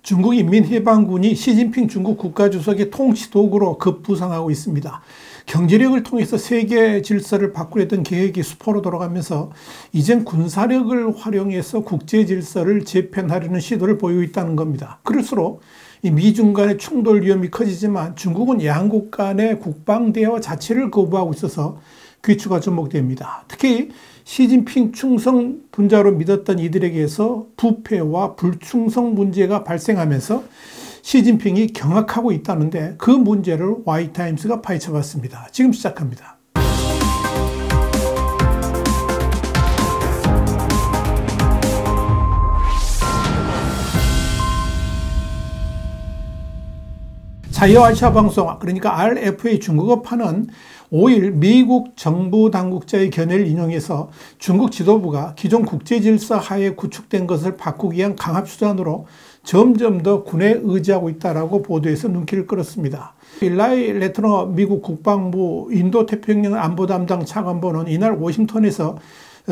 중국인민해방군이 시진핑 중국 국가주석의 통치 도구로 급부상하고 있습니다. 경제력을 통해서 세계 질서를 바꾸려던 계획이 수포로 돌아가면서 이젠 군사력을 활용해서 국제 질서를 재편하려는 시도를 보이고 있다는 겁니다. 그럴수록 이 미중 간의 충돌 위험이 커지지만 중국은 양국 간의 국방 대화 자체를 거부하고 있어서 귀추가 주목됩니다. 특히 시진핑 충성 분자로 믿었던 이들에게서 부패와 불충성 문제가 발생하면서 시진핑이 경악하고 있다는데 그 문제를 와이타임스가 파헤쳐봤습니다. 지금 시작합니다. 자유아시아 방송, 그러니까 RFA 중국어판은 5일 미국 정부 당국자의 견해를 인용해서 중국 지도부가 기존 국제질서 하에 구축된 것을 바꾸기 위한 강압수단으로 점점 더 군에 의지하고 있다라고 보도해서 눈길을 끌었습니다. 라이 레트너 미국 국방부 인도태평양 안보담당 차관보는 이날 워싱턴에서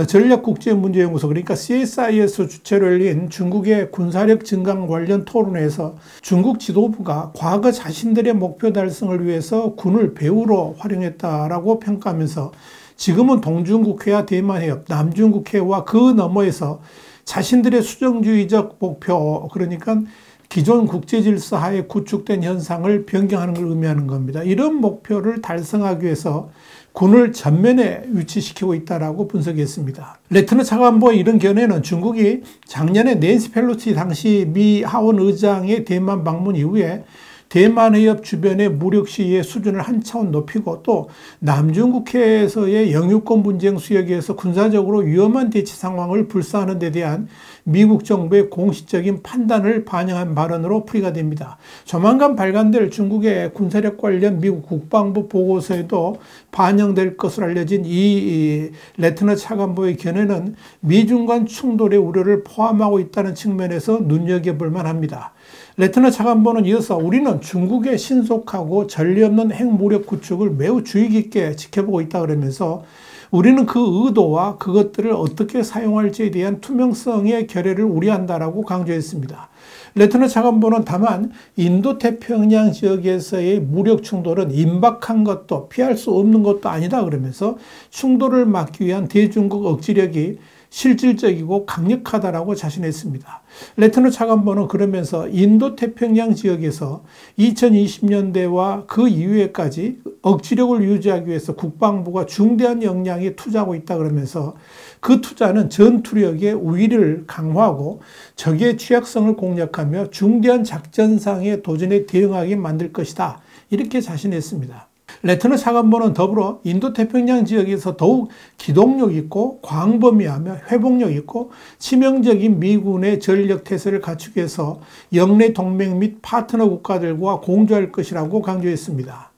전략국제문제연구소 그러니까 CSIS 주최로 열린 중국의 군사력 증강 관련 토론회에서 중국 지도부가 과거 자신들의 목표 달성을 위해서 군을 배후로 활용했다라고 평가하면서 지금은 동중국해와 대만해협, 남중국해와 그 너머에서 자신들의 수정주의적 목표, 그러니까 기존 국제질서 하에 구축된 현상을 변경하는 걸 의미하는 겁니다. 이런 목표를 달성하기 위해서 군을 전면에 위치시키고 있다라고 분석했습니다. 레트너 차관보의 이런 견해는 중국이 작년에 낸시 펠로시 당시 미 하원 의장의 대만 방문 이후에 대만해협 주변의 무력 시위의 수준을 한 차원 높이고 또 남중국해에서의 영유권 분쟁 수역에서 군사적으로 위험한 대치 상황을 불사하는 데 대한 미국 정부의 공식적인 판단을 반영한 발언으로 풀이가 됩니다. 조만간 발간될 중국의 군사력 관련 미국 국방부 보고서에도 반영될 것으로 알려진 이 레트너 차관보의 견해는 미중 간 충돌의 우려를 포함하고 있다는 측면에서 눈여겨볼 만합니다. 레트너 차관보는 이어서 우리는 중국의 신속하고 전례 없는 핵무력 구축을 매우 주의 깊게 지켜보고 있다 그러면서 우리는 그 의도와 그것들을 어떻게 사용할지에 대한 투명성의 결여를 우려한다라고 강조했습니다. 레트너 차관보는 다만 인도태평양 지역에서의 무력 충돌은 임박한 것도 피할 수 없는 것도 아니다 그러면서 충돌을 막기 위한 대중국 억지력이 실질적이고 강력하다라고 자신했습니다. 레트너 차관보는 그러면서 인도태평양 지역에서 2020년대와 그 이후에까지 억지력을 유지하기 위해서 국방부가 중대한 역량에 투자하고 있다 그러면서 그 투자는 전투력의 우위를 강화하고 적의 취약성을 공략하며 중대한 작전상의 도전에 대응하게 만들 것이다. 이렇게 자신했습니다. 레트너 차관보는 더불어 인도태평양 지역에서 더욱 기동력 있고 광범위하며 회복력 있고 치명적인 미군의 전력 태세를 갖추기 위해서 영내 동맹 및 파트너 국가들과 공조할 것이라고 강조했습니다.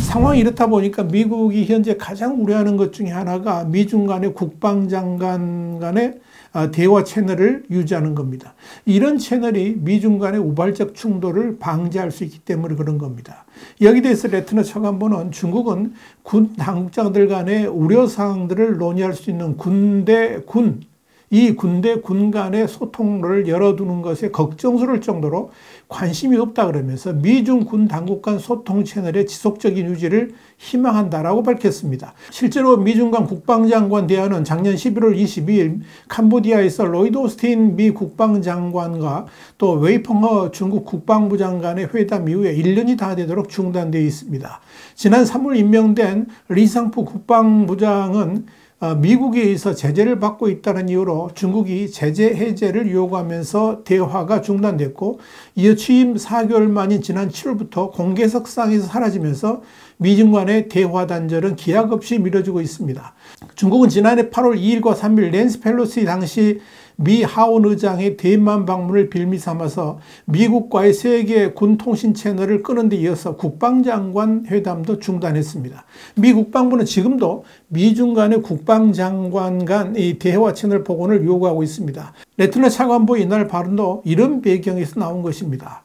상황이 이렇다 보니까 미국이 현재 가장 우려하는 것 중에 하나가 미중 간의 국방장관 간의 대화 채널을 유지하는 겁니다. 이런 채널이 미중 간의 우발적 충돌을 방지할 수 있기 때문에 그런 겁니다. 여기에 대해서 레트너 차관보는 중국은 군 당국자들 간의 우려사항들을 논의할 수 있는 이 군대 군 간의 소통을 열어두는 것에 걱정스러울 정도로 관심이 없다 그러면서 미중 군 당국 간 소통 채널의 지속적인 유지를 희망한다라고 밝혔습니다. 실제로 미중 간 국방장관 대화는 작년 11월 22일 캄보디아에서 로이드 오스틴 미 국방장관과 또 웨이펑허 중국 국방부 장관의 회담 이후에 1년이 다 되도록 중단되어 있습니다. 지난 3월 임명된 리상프 국방부장은 미국에 의해서 제재를 받고 있다는 이유로 중국이 제재 해제를 요구하면서 대화가 중단됐고 이어 취임 4개월 만인 지난 7월부터 공개석상에서 사라지면서 미중 간의 대화 단절은 기약 없이 미뤄지고 있습니다. 중국은 지난해 8월 2일과 3일 낸시 펠로시 당시 미 하원 의장의 대만 방문을 빌미 삼아서 미국과의 세계 군 통신 채널을 끄는 데 이어서 국방장관 회담도 중단했습니다. 미 국방부는 지금도 미중 간의 국방장관 간 이 대화 채널 복원을 요구하고 있습니다. 레트너 차관보의 이날 발언도 이런 배경에서 나온 것입니다.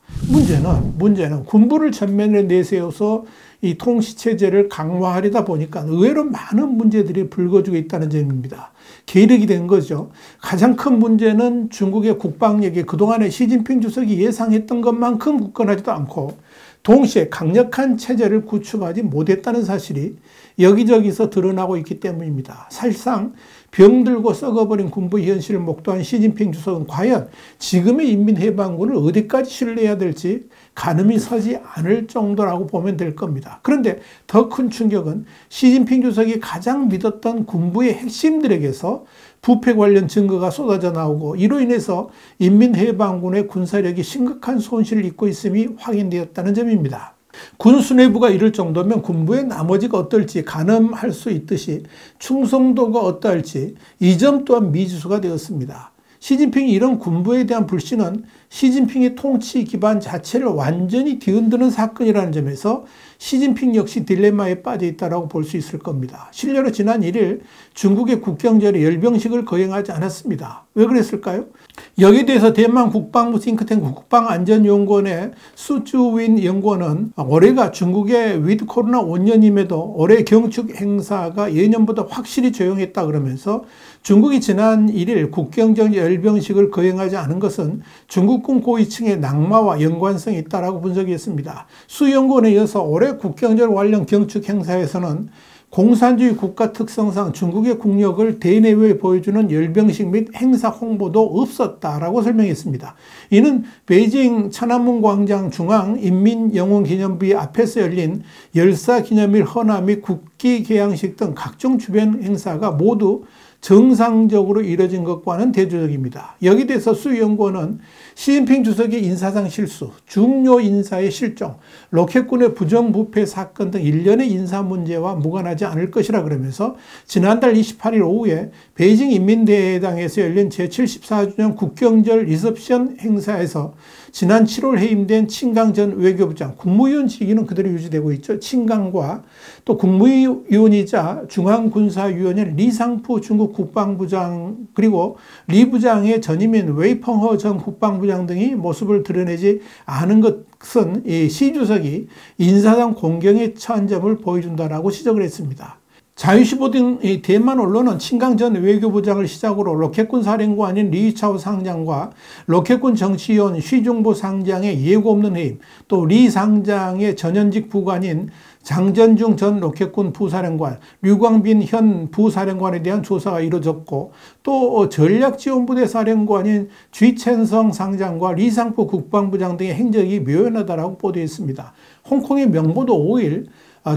문제는 군부를 전면에 내세워서 이 통치체제를 강화하려다 보니까 의외로 많은 문제들이 불거지고 있다는 점입니다. 계력이 된 거죠. 가장 큰 문제는 중국의 국방력이 그동안에 시진핑 주석이 예상했던 것만큼 굳건하지도 않고 동시에 강력한 체제를 구축하지 못했다는 사실이 여기저기서 드러나고 있기 때문입니다. 사실상 병들고 썩어버린 군부의 현실을 목도한 시진핑 주석은 과연 지금의 인민해방군을 어디까지 신뢰해야 될지 가늠이 서지 않을 정도라고 보면 될 겁니다. 그런데 더 큰 충격은 시진핑 주석이 가장 믿었던 군부의 핵심들에게서 부패 관련 증거가 쏟아져 나오고 이로 인해서 인민해방군의 군사력이 심각한 손실을 입고 있음이 확인되었다는 점입니다. 군 수뇌부가 이럴 정도면 군부의 나머지가 어떨지 가늠할 수 있듯이 충성도가 어떠할지 이 점 또한 미지수가 되었습니다. 시진핑이 이런 군부에 대한 불신은 시진핑의 통치 기반 자체를 완전히 뒤흔드는 사건이라는 점에서 시진핑 역시 딜레마에 빠져 있다고 볼 수 있을 겁니다. 실례로 지난 1일 중국의 국경절에 열병식을 거행하지 않았습니다. 왜 그랬을까요? 여기에 대해서 대만 국방부 싱크탱크 국방안전연구원의 수주윈 연구원은 올해가 중국의 위드 코로나 5년임에도 올해 경축 행사가 예년보다 확실히 조용했다 그러면서 중국이 지난 1일 국경절 열병식을 거행하지 않은 것은 중국군 고위층의 낙마와 연관성이 있다고 분석했습니다. 수 연구원에 이어서 올해 국경절 관련 경축 행사에서는 공산주의 국가 특성상 중국의 국력을 대내외에 보여주는 열병식 및 행사 홍보도 없었다라고 설명했습니다. 이는 베이징 천안문 광장 중앙 인민영웅기념비 앞에서 열린 열사기념일 헌화 및 국기 개양식 등 각종 주변 행사가 모두 정상적으로 이뤄진 것과는 대조적입니다. 여기에 대해서 수 연구원은 시진핑 주석의 인사상 실수, 중요 인사의 실종, 로켓군의 부정부패 사건 등 일련의 인사 문제와 무관하지 않을 것이라 그러면서 지난달 28일 오후에 베이징 인민대회당에서 열린 제74주년 국경절 리셉션 행사에서 지난 7월 해임된 칭강 전 외교부장, 국무위원 직위는 그대로 유지되고 있죠. 칭강과 또 국무위원이자 중앙군사위원회 리상푸 중국 국방부장 그리고 리 부장의 전임인 웨이펑허 전 국방부장 등이 모습을 드러내지 않은 것은 이 시 주석이 인사상 공경에 처한 점을 보여준다라고 지적을 했습니다. 자유시보 등 대만 언론은 칭강 전 외교부장을 시작으로 로켓군 사령관인 리차오 상장과 로켓군 정치위원 쉬중보 상장의 예고 없는 해임, 또 리 상장의 전현직 부관인 장전중 전 로켓군 부사령관, 류광빈 현 부사령관에 대한 조사가 이루어졌고 또 전략지원부대 사령관인 쥐첸성 상장과 리상포 국방부장 등의 행적이 묘연하다고 보도했습니다. 홍콩의 명보도 5일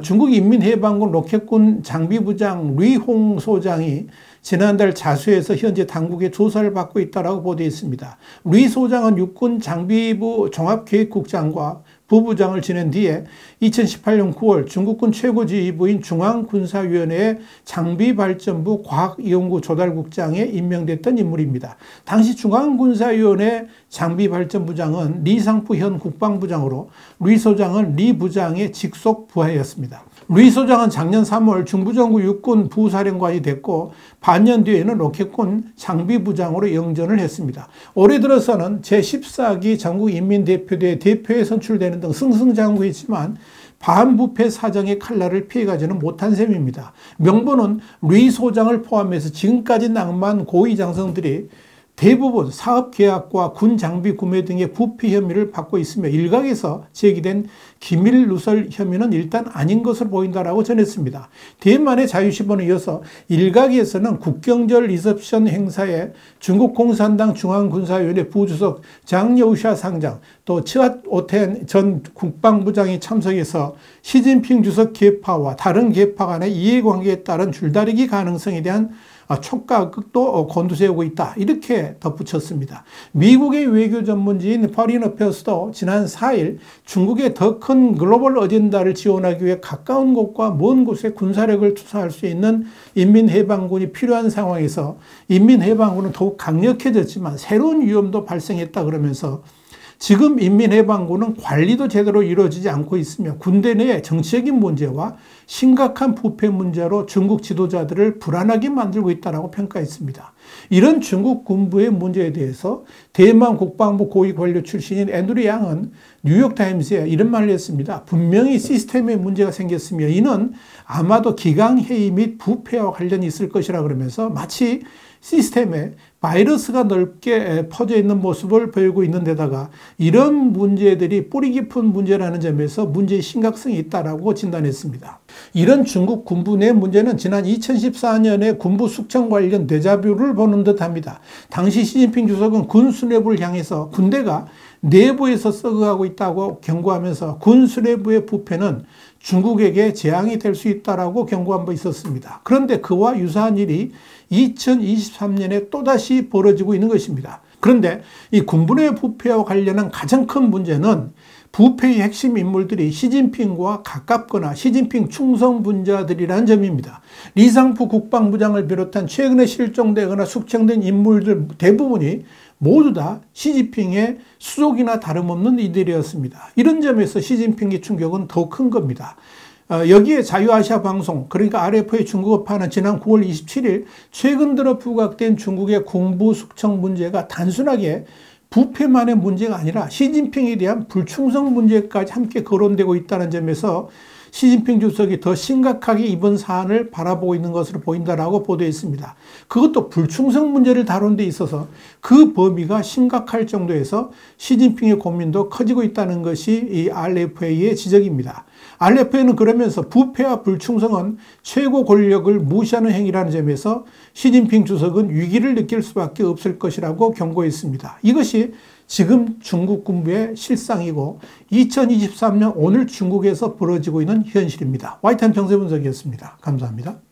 중국 인민해방군 로켓군 장비부장 리홍 소장이 지난달 자수해서 현재 당국의 조사를 받고 있다고 보도했습니다. 리 소장은 육군 장비부 종합계획국장과 부부장을 지낸 뒤에 2018년 9월 중국군 최고지휘부인 중앙군사위원회의 장비발전부 과학연구 조달국장에 임명됐던 인물입니다. 당시 중앙군사위원회 장비발전부장은 리상푸 현 국방부장으로 리 소장은 리 부장의 직속 부하였습니다. 리 소장은 작년 3월 중부정구 육군 부사령관이 됐고 반년 뒤에는 로켓군 장비부장으로 영전을 했습니다. 올해 들어서는 제14기 전국인민대표대 대표에 선출되는 등 승승장구했지만 반부패 사정의 칼날을 피해가지는 못한 셈입니다. 명분은 리 소장을 포함해서 지금까지 낭만 고위장성들이 대부분 사업계약과 군장비 구매 등의 부패 혐의를 받고 있으며 일각에서 제기된 기밀 누설 혐의는 일단 아닌 것으로 보인다라고 전했습니다. 대만의 자유시보는 이어서 일각에서는 국경절 리셉션 행사에 중국 공산당 중앙군사위원회 부주석 장여우샤 상장 또 츠앗오텐 전 국방부장이 참석해서 시진핑 주석 계파와 다른 계파 간의 이해관계에 따른 줄다리기 가능성에 대한 촉각도 곤두세우고 있다. 이렇게 덧붙였습니다. 미국의 외교 전문지인 퍼린 어페어스도 지난 4일 중국의 더 큰 글로벌 어젠다를 지원하기 위해 가까운 곳과 먼 곳에 군사력을 투사할 수 있는 인민해방군이 필요한 상황에서 인민해방군은 더욱 강력해졌지만 새로운 위험도 발생했다 그러면서 지금 인민해방군은 관리도 제대로 이루어지지 않고 있으며 군대 내 정치적인 문제와 심각한 부패 문제로 중국 지도자들을 불안하게 만들고 있다고 평가했습니다. 이런 중국 군부의 문제에 대해서 대만 국방부 고위 관료 출신인 앤드류 양은 뉴욕타임스에 이런 말을 했습니다. 분명히 시스템에 문제가 생겼으며 이는 아마도 기강해이 및 부패와 관련이 있을 것이라 그러면서 마치 시스템에 바이러스가 넓게 퍼져 있는 모습을 보이고 있는 데다가 이런 문제들이 뿌리 깊은 문제라는 점에서 문제의 심각성이 있다고 진단했습니다. 이런 중국 군부 내 문제는 지난 2014년에 군부 숙청 관련 데자뷰를 보는 듯합니다. 당시 시진핑 주석은 군 수뇌부를 향해서 군대가 내부에서 썩어가고 있다고 경고하면서 군 수뇌부의 부패는 중국에게 재앙이 될 수 있다고 경고한 바 있었습니다. 그런데 그와 유사한 일이 2023년에 또다시 벌어지고 있는 것입니다. 그런데 이 군부 내 부패와 관련한 가장 큰 문제는 부패의 핵심 인물들이 시진핑과 가깝거나 시진핑 충성분자들이라는 점입니다. 리상프 국방부장을 비롯한 최근에 실종되거나 숙청된 인물들 대부분이 모두 다 시진핑의 수족이나 다름없는 이들이었습니다. 이런 점에서 시진핑의 충격은 더 큰 겁니다. 여기에 자유아시아 방송, 그러니까 RFA 중국어파는 지난 9월 27일 최근 들어 부각된 중국의 군부 숙청 문제가 단순하게 부패만의 문제가 아니라 시진핑에 대한 불충성 문제까지 함께 거론되고 있다는 점에서 시진핑 주석이 더 심각하게 이번 사안을 바라보고 있는 것으로 보인다라고 보도했습니다. 그것도 불충성 문제를 다루는 데 있어서 그 범위가 심각할 정도에서 시진핑의 고민도 커지고 있다는 것이 이 RFA의 지적입니다. RFA는 그러면서 부패와 불충성은 최고 권력을 무시하는 행위라는 점에서 시진핑 주석은 위기를 느낄 수밖에 없을 것이라고 경고했습니다. 이것이 지금 중국 군부의 실상이고 2023년 오늘 중국에서 벌어지고 있는 현실입니다. 와이탄 정세 분석이었습니다. 감사합니다.